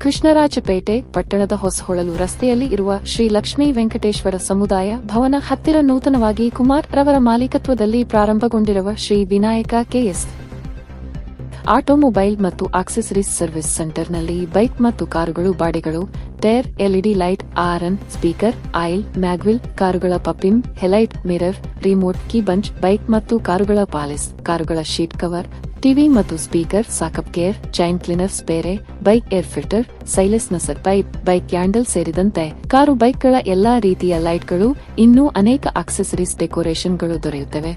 ಕೃಷ್ಣರಾಜಪೇಟೆ ಪಟ್ಟಣದ ಹೊಸಹೊಳಲು ರಸ್ತೆಯಲ್ಲಿ ಇರುವ ಶ್ರೀ ಲಕ್ಷ್ಮೀ ವೆಂಕಟೇಶ್ವರ ಸಮುದಾಯ ಭವನ ಹತ್ತಿರ ನೂತನವಾಗಿ ಕುಮಾರ್ ರವರ ಮಾಲೀಕತ್ವದಲ್ಲಿ ಪ್ರಾರಂಭಗೊಂಡಿರುವ ಶ್ರೀ ವಿನಾಯಕ ಕೆಎಸ್ ಆಟೋಮೊಬೈಲ್ ಮತ್ತು ಆಕ್ಸೆಸರೀಸ್ ಸರ್ವಿಸ್ ಸೆಂಟರ್ನಲ್ಲಿ ಬೈಕ್ ಮತ್ತು ಕಾರುಗಳು ಬಾಡಿಗಳು, tyre, LED light, horn, speaker, oil, mag wheel, ಕಾರುಗಳ ಪಪ್ಪಿಂಗ್, headlight, mirror, remote, key bunch, bike ಮತ್ತು ಕಾರುಗಳ ಪಾಲಿಸ್, ಕಾರುಗಳ ಶೀಟ್ ಕವರ್, ಟಿವಿ ಮತ್ತು ಸ್ಪೀಕರ್, ಸಾಕಪ್ ಕೇರ್, chain cleaner, spare, bike air filter, silencer pipe, bike candle ಸೇರಿದಂತೆ ಕಾರು ಬೈಕ್ಗಳ ಎಲ್ಲಾ ರೀತಿಯ ಲೈಟ್ಗಳು ಇನ್ನೂ ಅನೇಕ ಆಕ್ಸೆಸರೀಸ್ ಡೆಕೋರೇಷನ್ಗಳು ದೊರೆಯುತ್ತವೆ.